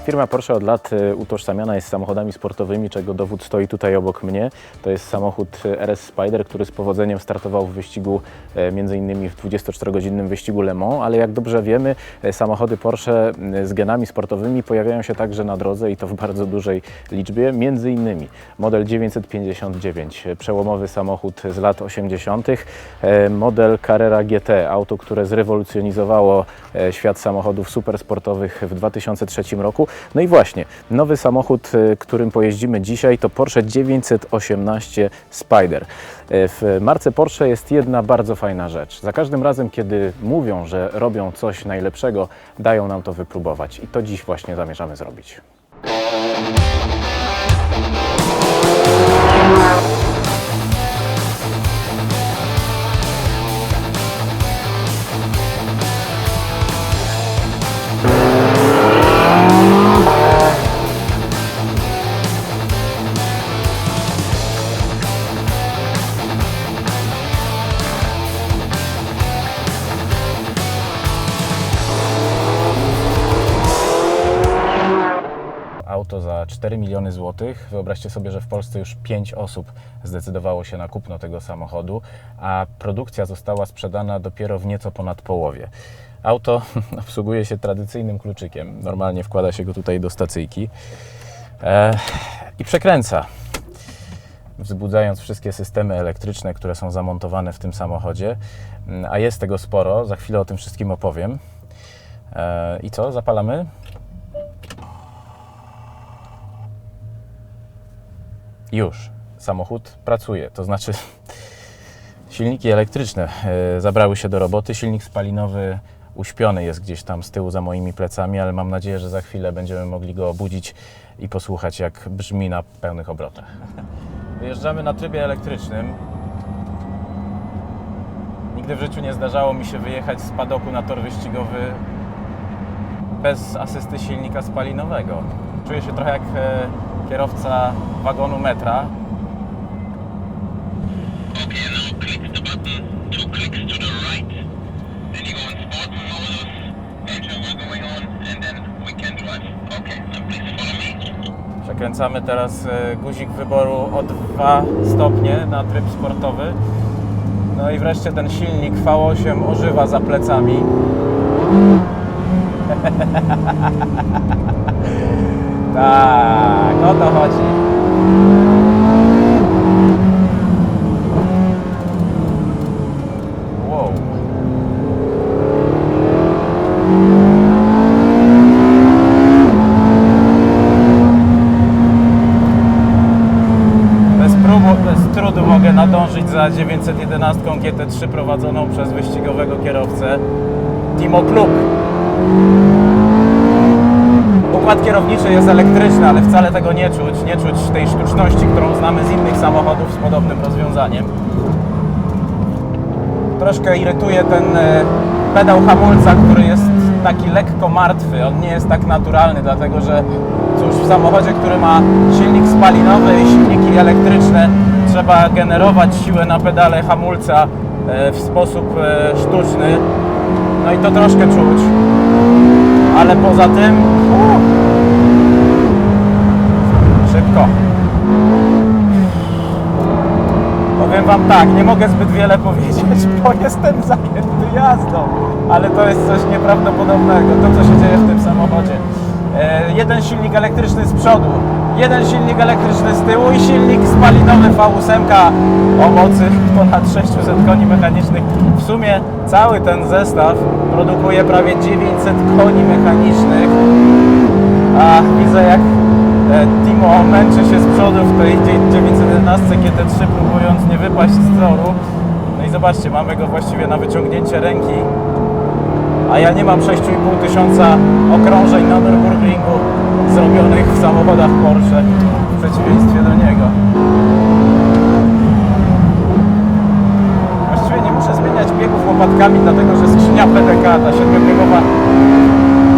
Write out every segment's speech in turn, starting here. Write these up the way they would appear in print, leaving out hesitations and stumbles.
Firma Porsche od lat utożsamiana jest z samochodami sportowymi, czego dowód stoi tutaj obok mnie. To jest samochód RS Spider, który z powodzeniem startował w wyścigu, między innymi w 24-godzinnym wyścigu Le Mans, ale jak dobrze wiemy, samochody Porsche z genami sportowymi pojawiają się także na drodze i to w bardzo dużej liczbie, między innymi model 959, przełomowy samochód z lat 80., model Carrera GT, auto, które zrewolucjonizowało świat samochodów supersportowych w 2003 roku. No i właśnie, nowy samochód, którym pojeździmy dzisiaj, to Porsche 918 Spider. W marce Porsche jest jedna bardzo fajna rzecz. Za każdym razem, kiedy mówią, że robią coś najlepszego, dają nam to wypróbować. I to dziś właśnie zamierzamy zrobić. Auto za 4 miliony złotych. Wyobraźcie sobie, że w Polsce już 5 osób zdecydowało się na kupno tego samochodu, a produkcja została sprzedana dopiero w nieco ponad połowie. Auto obsługuje się tradycyjnym kluczykiem. Normalnie wkłada się go tutaj do stacyjki i przekręca, wzbudzając wszystkie systemy elektryczne, które są zamontowane w tym samochodzie. A jest tego sporo, za chwilę o tym wszystkim opowiem. I co? Zapalamy? Już samochód pracuje, to znaczy silniki elektryczne zabrały się do roboty. Silnik spalinowy uśpiony jest gdzieś tam z tyłu za moimi plecami, ale mam nadzieję, że za chwilę będziemy mogli go obudzić i posłuchać, jak brzmi na pełnych obrotach. Wyjeżdżamy na trybie elektrycznym. Nigdy w życiu nie zdarzało mi się wyjechać z padoku na tor wyścigowy bez asysty silnika spalinowego. Czuję się trochę jak kierowca wagonu metra. Przekręcamy teraz guzik wyboru o 2 stopnie na tryb sportowy. No i wreszcie ten silnik V8 ożywa za plecami. Tak, o to chodzi. Wow. Bez trudu mogę nadążyć za 911 GT3 prowadzoną przez wyścigowego kierowcę Timo Kluk. Układ kierowniczy jest elektryczny, ale wcale tego nie czuć. Nie czuć tej sztuczności, którą znamy z innych samochodów z podobnym rozwiązaniem. Troszkę irytuje ten pedał hamulca, który jest taki lekko martwy. On nie jest tak naturalny, dlatego że cóż, w samochodzie, który ma silnik spalinowy i silniki elektryczne, trzeba generować siłę na pedale hamulca w sposób sztuczny. No i to troszkę czuć. Ale poza tym szybko. Powiem Wam tak, nie mogę zbyt wiele powiedzieć, bo jestem zajęty jazdą, ale to jest coś nieprawdopodobnego, to co się dzieje w tym samochodzie. Jeden silnik elektryczny z przodu, jeden silnik elektryczny z tyłu i silnik spalinowy V8 o mocy ponad 600 koni mechanicznych. W sumie cały ten zestaw produkuje prawie 900 koni mechanicznych, a widzę, jak Timo męczy się z przodu w tej 911 GT3, próbując nie wypaść z toru. No i zobaczcie, mamy go właściwie na wyciągnięcie ręki, a ja nie mam 6,5 tysiąca okrążeń na Nürburgringu zrobionych w samochodach Porsche, w przeciwieństwie do niego. Właściwie nie muszę zmieniać biegów łopatkami, dlatego że skrzynia PDK, ta 7-biegowa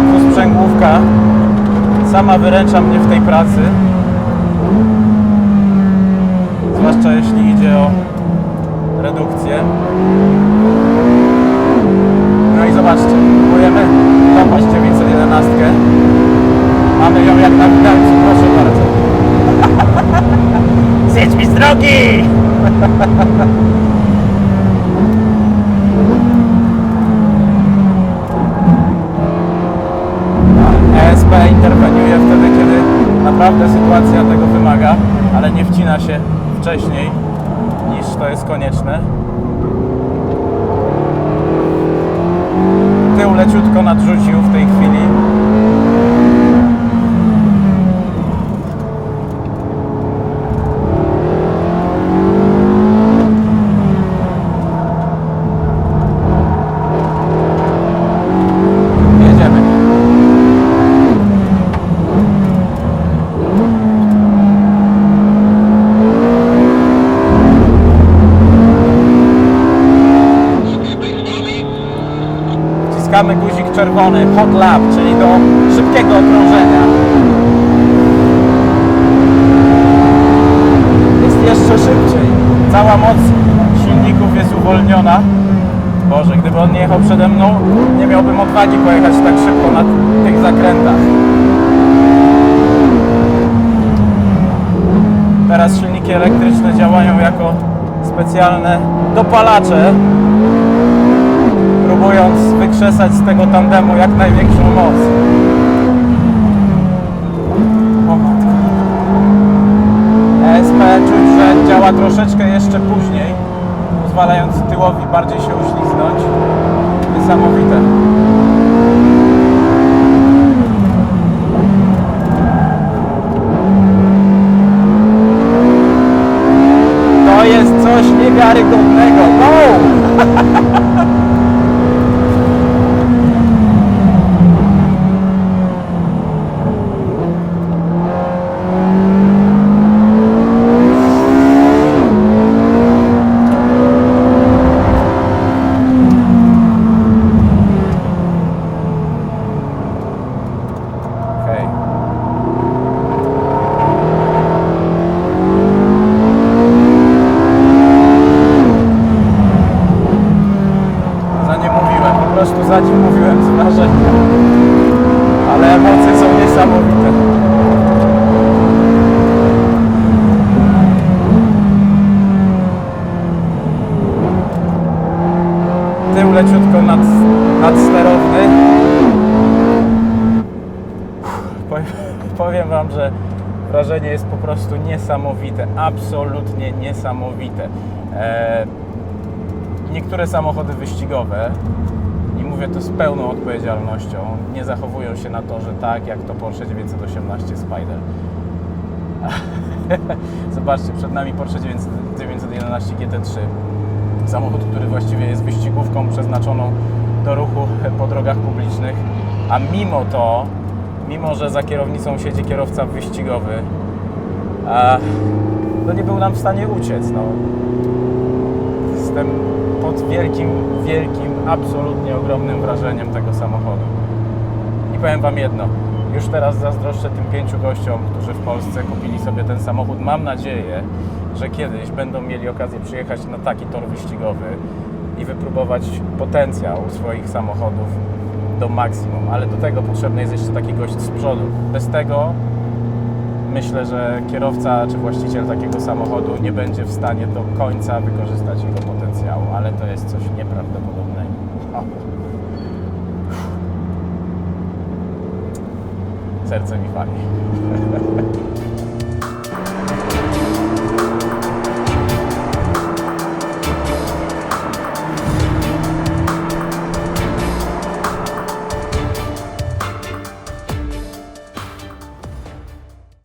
dwusprzęgłówka, sama wyręcza mnie w tej pracy. Zwłaszcza jeśli idzie o redukcję. No i zobaczcie, próbujemy dopaść 911. Mamy drogi! ESP interweniuje wtedy, kiedy naprawdę sytuacja tego wymaga, ale nie wcina się wcześniej niż to jest konieczne. Tył leciutko nadrzucił w tej chwili. Jedziemy. Wciskamy guzik czerwony, hot lap, czyli do szybkiego okrążenia. Jest jeszcze szybciej. Cała moc silników jest uwolniona. Boże, gdyby on nie jechał przede mną, nie miałbym odwagi pojechać tak szybko na tych zakrętach. Teraz silniki elektryczne działają jako specjalne dopalacze, próbując wykrzesać z tego tandemu jak największą moc. O matko. ESP czuć, że działa troszeczkę jeszcze później, pozwalając tyłowi bardziej się uślizgnąć. Niesamowite. To jest coś niewiarygodnego. Go! Za nim mówiłem z wrażenia, ale emocje są niesamowite. Tył leciutko nadsterowny. Powiem Wam, że wrażenie jest po prostu niesamowite, absolutnie niesamowite. Niektóre samochody wyścigowe, mówię to z pełną odpowiedzialnością, nie zachowują się na torze tak, jak to Porsche 918 Spider. Zobaczcie, przed nami Porsche 911 GT3. Samochód, który właściwie jest wyścigówką przeznaczoną do ruchu po drogach publicznych, a mimo to, mimo że za kierownicą siedzi kierowca wyścigowy, no nie był nam w stanie uciec. No. Jestem pod wielkim, absolutnie ogromnym wrażeniem tego samochodu. I powiem Wam jedno, już teraz zazdroszczę tym 5 gościom, którzy w Polsce kupili sobie ten samochód. Mam nadzieję, że kiedyś będą mieli okazję przyjechać na taki tor wyścigowy i wypróbować potencjał swoich samochodów do maksimum, ale do tego potrzebny jest jeszcze taki gość z przodu. Bez tego myślę, że kierowca czy właściciel takiego samochodu nie będzie w stanie do końca wykorzystać jego potencjału, ale to jest coś nieprawdopodobnego. O. Serce mi fali.